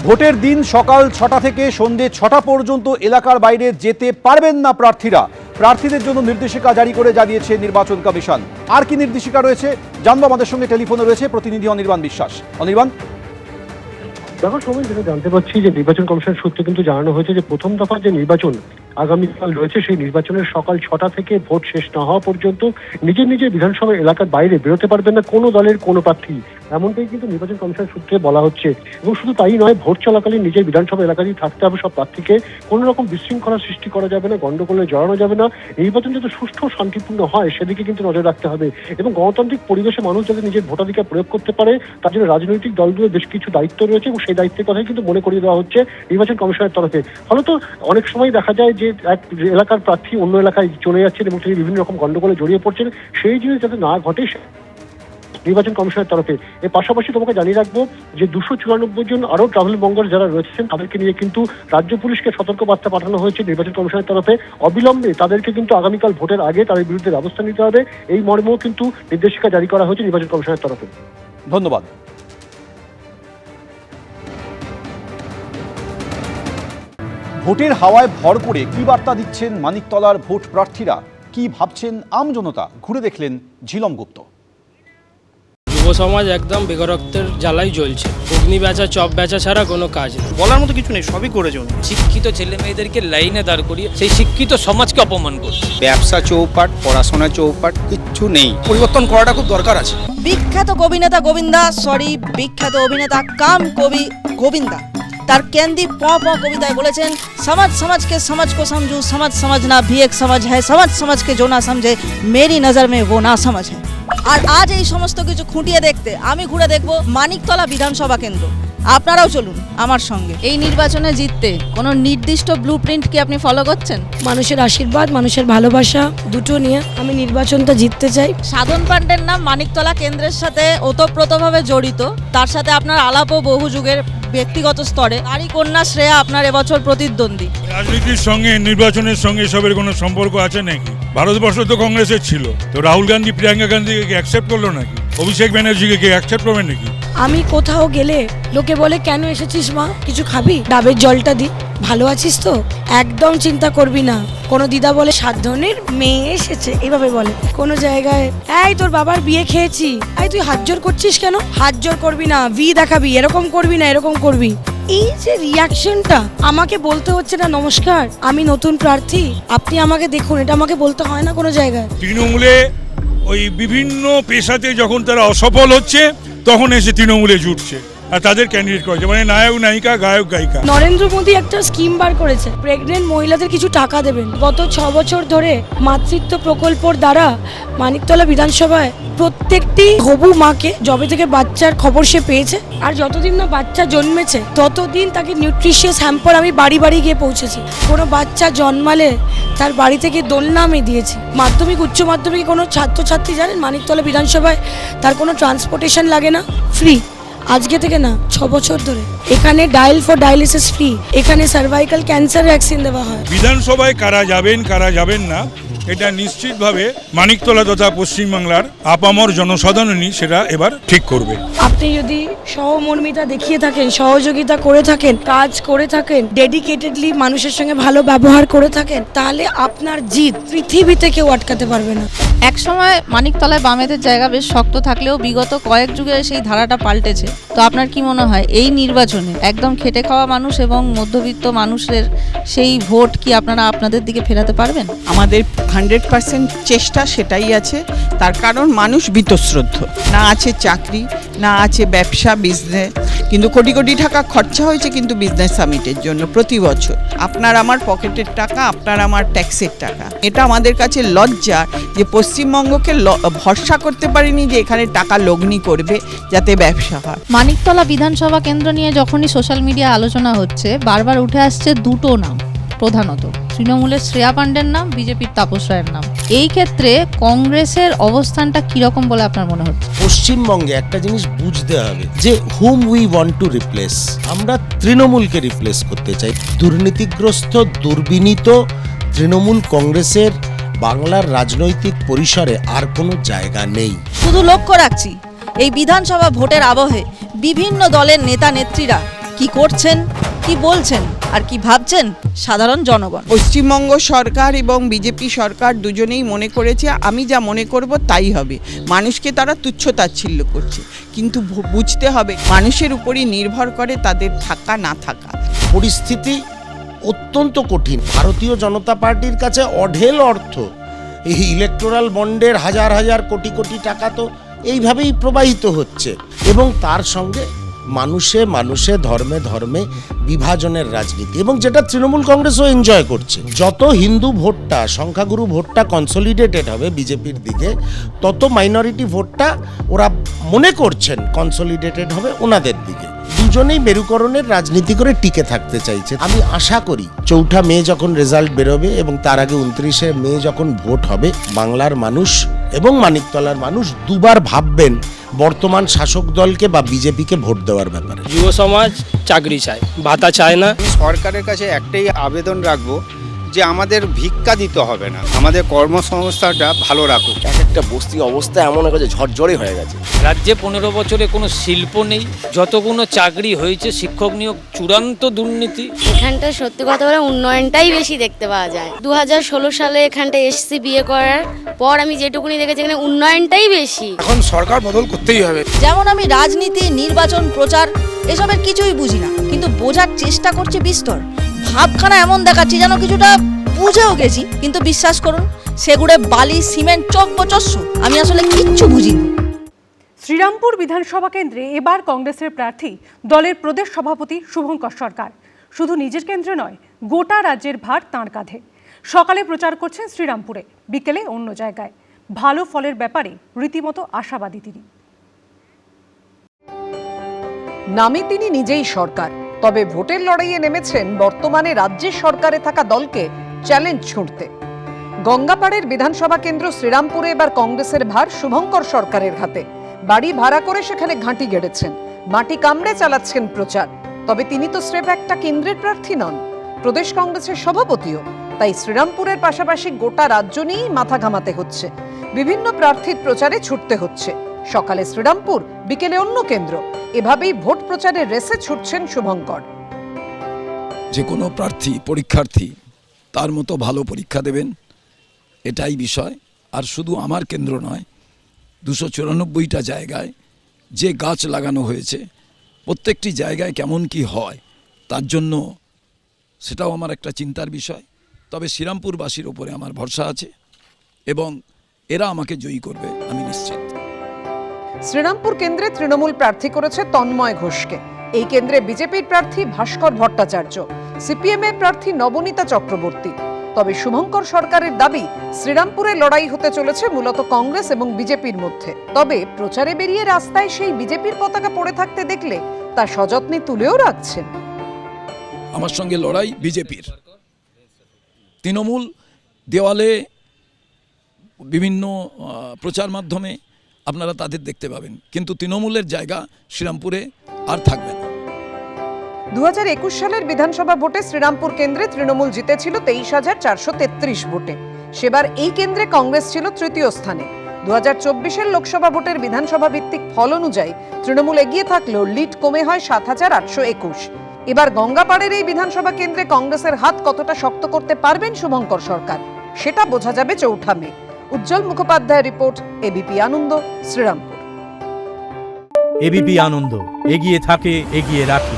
ভোটের দিন সকাল 6টা থেকে সন্ধ্যে 6টা পর্যন্ত এলাকার বাইরে যেতে পারবেন না প্রার্থীরা। প্রার্থীদের জন্য নির্দেশিকা জারি করে জানিয়েছে নির্বাচন কমিশন। আর কি নির্দেশিকা রয়েছে জানবো, আমাদের সঙ্গে টেলিফোনে রয়েছে প্রতিনিধি অনির্বাণ বিশ্বাস। অনির্বাণ, দেখো সময় যেটা জানতে পারছি যে নির্বাচন কমিশন সূত্রে কিন্তু জানানো হয়েছে যে প্রথম দফার যে নির্বাচন আগামীকাল রয়েছে সেই নির্বাচনের সকাল 6টা থেকে ভোট শেষ না হওয়া পর্যন্ত নিজের নিজের বিধানসভা এলাকার বাইরে বেরোতে পারবেন না কোনো দলের কোনো প্রার্থী, এমনটাই কিন্তু নির্বাচন কমিশন সূত্রে বলা হচ্ছে। এবং শুধু তাই নয়, ভোট চলাকালীন নিজের বিধানসভা এলাকাতেই থাকতে হবে সব প্রার্থীকে, কোনো রকম বিশৃঙ্খলা সৃষ্টি করা যাবে না, গন্ডগোলে জড়ানো যাবে না। নির্বাচন যাতে সুষ্ঠু ও শান্তিপূর্ণ হয় সেদিকে কিন্তু নজর রাখতে হবে এবং গণতান্ত্রিক পরিবেশে মানুষ যাতে নিজের ভোটাধিকার প্রয়োগ করতে পারে তার জন্য রাজনৈতিক দলগুলোর বেশ কিছু দায়িত্ব রয়েছে এবং সেই দায়িত্বের কথাই কিন্তু মনে করিয়ে দেওয়া হচ্ছে নির্বাচন কমিশনের তরফে। ফলত অনেক সময় দেখা যায় যে এক এলাকার প্রার্থী অন্য এলাকায় চলে যাচ্ছেন এবং তিনি বিভিন্ন রকম গন্ডগোলে জড়িয়ে পড়ছেন, সেই জিনিস যাতে না ঘটে নির্বাচন কমিশনের তরফে। এর পাশাপাশি তোমাকে জানিয়ে রাখবো যে 294 জন আরও ট্রাভেল ব্লগার যারা রয়েছেন তাদেরকে নিয়ে কিন্তু রাজ্য পুলিশকে সতর্ক বার্তা পাঠানো হয়েছে নির্বাচন কমিশনের তরফে। অবিলম্বে তাদেরকে কিন্তু আগামীকাল ভোটের আগে তাদের বিরুদ্ধে ব্যবস্থা নিতে হবে, এই মর্মেও কিন্তু নির্দেশিকা জারি করা হয়েছে নির্বাচন কমিশনের তরফে। ধন্যবাদ। ভোটের হাওয়ায় ভর করে কি বার্তা দিচ্ছেন মানিকতলার ভোট প্রার্থীরা, কি ভাবছেন আমজনতা, ঘুরে দেখলেন ঝিলম গুপ্ত। যুব সমাজ একদম বেকারত্বের জ্বালাই জ্বলছে, অগ্নি বেচা চপ বেচা ছাড়া কোনো কাজ নেই। বলার মতো কিছু নেই, সবই করেছে। শিক্ষিত ছেলে মেয়েদেরকে লাইনে দাঁড় করিয়ে সেই শিক্ষিত সমাজকে অপমান করছে। ব্যবসা চৌপাট, পড়াশোনা চৌপাট, কিচ্ছু নেই। পরিবর্তন করাটা খুব দরকার আছে। বিখ্যাত অভিনেতা গোবিন্দা বিখ্যাত অভিনেতা কাম কবি গোবিন্দা তার ক্যান্দি প কবিতায় বলেছেন, সমাজ সমাজকে সমাজ को समझू, समझ समझना भी एक समझ है, समझ समझ के जो ना समझे मेरी नजर में वो ना समझ है। আর আজ এই সমস্ত কিছু খুঁটিয়ে দেখতে আমি ঘুরে দেখব মানিকতলা বিধানসভা কেন্দ্র। আপনারাও চলুন আমার সঙ্গে। এই নির্বাচনে জিততে কোনো নির্দিষ্ট ব্লুপ্রিন্ট কি আপনি ফলো করছেন? মানুষের আশীর্বাদ, মানুষের ভালোবাসা দুটো নিয়ে আমি নির্বাচনটা জিততে চাই। সাধন পাণ্ডের নাম মানিকতলা কেন্দ্রের সাথে ওতপ্রোতভাবে জড়িত, তার সাথে আপনার আলাপও বহু যুগের ব্যক্তিগত স্তরে। তারই কন্যা শ্রেয়া আপনার এবছর প্রতিদ্বন্দ্বী। রাজনীতির সঙ্গে নির্বাচনের সঙ্গে এসবের কোনো সম্পর্ক আছে নাকি? ভারতবর্ষ তো কংগ্রেসের ছিল, তো রাহুল গান্ধী প্রিয়াঙ্কা গান্ধীকে অ্যাকসেপ্ট করলো নাকি? অভিষেক ব্যানার্জিকে কি অ্যাকসেপ্ট করবেন নাকি? আমি কোথাও গেলে লোকে বলে, কেন এসেছিস মা, কিছু খাবি? ডাবের জলটা দি, ভালো আছিস তো? একদম চিন্তা করবি না। কোনো দিদা বলে 7 ধরনের মেয়ে এসেছে, এইভাবে বলে। কোনো জায়গায় এই তোর বাবার বিয়ে খেয়েছি, এই তুই হাত জোর করছিস কেন? হাত জোর করবি না, ভি দেখাবি, এরকম করবি না, এরকম করবি। এই যে রিয়াকশনটা, আমাকে বলতে হচ্ছে না নমস্কার আমি নতুন প্রার্থী আপনি আমাকে দেখুন, এটা আমাকে বলতে হয় না কোনো জায়গায়। তৃণমূলে ওই বিভিন্ন পেশাতে যখন তারা অসফল হচ্ছে তখন এসে তৃণমূলে জুটছে আর তাদের ক্যান্ডিডেট করেছে, মানে নায়ক নায়িকা, গায়ক গায়িকা। নরেন্দ্র মোদী একটা স্কিম বার করেছে, প্রেগনেন্ট মহিলাদের কিছু টাকা দেবেন। গত 6 বছর ধরে মাতৃত্ব প্রকল্পর দ্বারা মানিকতলা বিধানসভায় প্রত্যেকটি হবু মাকে যবে থেকে বাচ্চার খবর সে পেয়েছে আর যতদিন না বাচ্চা জন্মেছে ততদিন তাকে নিউট্রিশিয়াস হ্যাম্পার আমি বাড়ি বাড়ি গিয়ে পৌঁছেছি। কোনো বাচ্চা জন্মালে তার বাড়ি থেকে দোলনা আমি দিয়েছি। মাধ্যমিক উচ্চ মাধ্যমিকে কোনো ছাত্রছাত্রী জানেন মানিকতলা বিধানসভায় তার কোনো ট্রান্সপোর্টেশন লাগে না, ফ্রি। আজকে থেকে না, 6 বছর ধরে এখানে ডায়াল ফর ডায়ালিসিস ফ্রি, এখানে সার্ভাইকাল ক্যান্সার ভ্যাকসিন দেওয়া হয়। বিধানসভায় কারা যাবেন কারা যাবেন না এটা নিশ্চিতভাবে মানিকতলা তথা পশ্চিমবাংলার আপামর জনসাধারণই সেটা এবার ঠিক করবে। আপনি যদি সহমর্মিতা দেখিয়ে থাকেন, সহযোগিতা করে থাকেন, কাজ করে থাকেন, ডেডিকেটেডলি মানুষের সঙ্গে ভালো ব্যবহার করে থাকেন, তাহলে আপনার জিত পৃথিবীতে কেউ আটকাতে পারবে না। একসময় মানিকতলায় বামেদের জায়গা বেশ শক্ত থাকলেও বিগত কয়েক যুগে সেই ধারাটা পাল্টেছে। তো আপনার কি মনে হয় এই নির্বাচনে একদম খেটে খাওয়া মানুষ এবং মধ্যবিত্ত মানুষের সেই ভোট কি আপনারা আপনাদের দিকে ফেরাতে পারবেন? আমাদের 100% চেষ্টা সেটাই আছে, তার কারণ মানুষ বীতশ্রদ্ধ, না আছে চাকরি, না আছে ব্যবসা, বিজনেস, কিন্তু কোটি কোটি টাকা খরচা হয়েছে কিন্তু বিজনেস সামিটের জন্য প্রতি বছর। আপনার আমার পকেটের টাকা, আপনার আমার ট্যাক্সের টাকা। এটা আমাদের কাছে লজ্জা যে পশ্চিমবঙ্গকে ভরসা করতে পারিনি যে এখানে টাকা লগ্নি করবে যাতে ব্যবসা হয়। মানিকতলা বিধানসভা কেন্দ্র নিয়ে যখনই সোশ্যাল মিডিয়া আলোচনা হচ্ছে বারবার উঠে আসছে দুটো নাম, প্রধানত তৃণমূলের শ্রেয়া পাণ্ডের নাম, বিজেপির তাপস রায়ের নাম। এই ক্ষেত্রে কংগ্রেসের অবস্থানটা কিরকম বলে আপনার মনে হচ্ছে? পশ্চিমবঙ্গে একটা জিনিস বুঝতে হবে যে হুম উই ওয়ান্ট টু রিপ্লেস। আমরা তৃণমূলকে রিপ্লেস করতে চাই। দুর্নীতিগ্রস্ত, দুর্বিনীত তৃণমূল কংগ্রেসের বাংলার রাজনৈতিক পরিসরে আর কোনো জায়গা নেই। শুধু লক্ষ্য রাখছি এই বিধানসভা ভোটের আবহে বিভিন্ন দলের নেতা নেত্রীরা কি করছেন, কি বলছেন আর কি ভাবছেন সাধারণ জনগণ? পশ্চিমবঙ্গ সরকার এবং বিজেপি সরকার দুজনেই মনে করেছে আমি যা মনে করব তাই হবে। মানুষকে তারা তুচ্ছ-তাচ্ছিল্য করছে, কিন্তু বুঝতে হবে মানুষের উপরই নির্ভর করে তাদের থাকা না থাকা। পরিস্থিতি অত্যন্ত কঠিন। ভারতীয় জনতা পার্টির কাছে অঢেল অর্থ, এই ইলেকটোরাল বন্ডের হাজার হাজার কোটি কোটি টাকা তো এইভাবেই প্রবাহিত হচ্ছে, এবং তার সঙ্গে মানুষে মানুষে ধর্মে ধর্মে বিভাজনের রাজনীতি, এবং যেটা তৃণমূল কংগ্রেসও এনজয় করছে। যত হিন্দু ভোটটা, সংখ্যাগুরু ভোটটা কনসলিডেটেড হবে বিজেপির দিকে, তত মাইনরিটি ভোটটা ওরা মনে করছেন কনসলিডেটেড হবে ওনাদের দিকে। দুজনেই মেরুকরণের রাজনীতি করে টিকে থাকতে চাইছে। আমি আশা করি 4 মে যখন রেজাল্ট বেরোবে এবং তার আগে 29 মে যখন ভোট হবে, বাংলার মানুষ এবং মানিকতলার মানুষ দুবার ভাববেন বর্তমান শাসক দলকে বা বিজেপিকে ভোট দেওয়ার ব্যাপারে। যুব সমাজ চাকরি চায়, ভাতা চায় না। আমি সরকারের কাছে একটাই আবেদন রাখবো যে আমাদের ভিক্ষা দিতে হবে না, আমাদের কর্মসংস্থানটা ভালো রাখুক। এক একটা বস্তি অবস্থা এমন হয়ে ঝরঝরে হয়ে গেছে। রাজ্যে 15 বছরে কোনো শিল্প নেই, যতগুলো চাকরি হয়েছে শিক্ষক নিয়োগ চূড়ান্ত দুর্নীতি। এখানটা সত্যি কথা বলে উন্নয়নটাই বেশি দেখতে পাওয়া যায়। 2016 সালে এখানটা এসছি বিয়ে করার পর আমি যেটুকুনি দেখেছি এখানে উন্নয়নটাই বেশি। এখন সরকার বদল করতেই হবে। যেমন আমি রাজনীতি, নির্বাচন, প্রচার এসবের কিছুই বুঝি না, কিন্তু বোঝার চেষ্টা করছি বিস্তর। ভাবখানা এমন দেখাচ্ছি যেন কিছুটা বুঝেও গেছি, কিন্তু বিশ্বাস করুন সেগুড়ে বালি, সিমেন্ট, চকবচস্য আমি আসলে কিচ্ছু বুঝিনি। শ্রীরামপুর বিধানসভা কেন্দ্রে এবার কংগ্রেসের প্রার্থী দলের প্রদেশ সভাপতি শুভঙ্কর সরকার। শুধু নিজের কেন্দ্রে নয়, গোটা রাজ্যের ভার তাঁর কাঁধে। সকালে প্রচার করছেন শ্রীরামপুরে, বিকেলে অন্য জায়গায়। ভালো ফলের ব্যাপারে রীতিমতো আশাবাদী তিনি। নামে তিনি নিজেই সরকার, তবে ভোটের লড়াইয়ে নেমেছেন বর্তমানে রাজ্যের সরকারে থাকা দলকে চ্যালেঞ্জ ছুঁড়তে। গঙ্গাপাড়ের বিধানসভা কেন্দ্র শ্রীরামপুরে এবার কংগ্রেসের ভার শুভঙ্কর সরকারের হাতে। বাড়ি ভাড়া করে সেখানে ঘাঁটি গেড়েছেন, মাটি কামড়ে চালাচ্ছেন প্রচার। তবে তিনি তো স্রেফ একটা কেন্দ্রের প্রার্থী নন, প্রদেশ কংগ্রেসের সভাপতিও। তাই শ্রীরামপুরের পাশাপাশি গোটা রাজ্য নিয়েই মাথা ঘামাতে হচ্ছে, বিভিন্ন প্রার্থীর প্রচারে ছুটতে হচ্ছে। সকালে শ্রীরামপুর, বিকেলে অন্য কেন্দ্র, এভাবেই ভোট প্রচারের রেসে ছুটছেন শুভঙ্কর। যে কোনো প্রার্থী পরীক্ষার্থী তার মতো ভালো পরীক্ষা দেবেন, এটাই বিষয়। আর শুধু আমার কেন্দ্র নয়, 294টা জায়গায় যে গাছ লাগানো হয়েছে, প্রত্যেকটি জায়গায় কেমন কি হয় তার জন্য সেটাও আমার একটা চিন্তার বিষয়। তবে শ্রীরামপুরবাসীর ওপরে আমার ভরসা আছে এবং এরা আমাকে জয়ী করবে, আমি নিশ্চিত। শ্রীরামপুর কেন্দ্রে তৃণমূল প্রার্থী করেছে তন্ময় ঘোষকে। এই কেন্দ্রে বিজেপির প্রার্থী ভাস্কর ভট্টাচার্য, সিপিএম এর প্রার্থী নবনীতা চক্রবর্তী। তবে শুভঙ্কর সরকারের দাবি শ্রীরামপুরে লড়াই হতে চলেছে মূলত কংগ্রেস এবং বিজেপির মধ্যে। তবে প্রচারে বেরিয়ে রাস্তায় সেই বিজেপির পতাকা পড়ে থাকতে দেখলে তা সযত্নে তুলেও রাখছেন। আমার সঙ্গে লড়াই বিজেপির। তৃণমূল দেওয়ালে বিভিন্ন প্রচার মাধ্যমে আপনারা তাদের দেখতে পাবেন, কিন্তু তৃণমূলের জায়গা শ্রীরামপুরে আর থাকবে না। 2021 সালের বিধানসভা ভোটে শ্রীরামপুর কেন্দ্রে তৃণমূল জিতেছিল 23,433 ভোটে। সেবার এই কেন্দ্রে কংগ্রেস ছিল তৃতীয় স্থানে। 2024-এর লোকসভা ভোটের বিধানসভা ভিত্তিক ফল অনুযায়ী তৃণমূল এগিয়ে থাকলেও লিড কমে হয় 7,821। এবার গঙ্গাপাড়ের এই বিধানসভা কেন্দ্রে কংগ্রেসের হাত কতটা শক্ত করতে পারবেন শুভঙ্কর সরকার, সেটা বোঝা যাবে 4 মে। উজ্জ্বল মুখোপাধ্যায়ের রিপোর্ট, এবিপি আনন্দ, শ্রীরামপুর। এবিপি আনন্দ, এগিয়ে থাকে, এগিয়ে রাখে।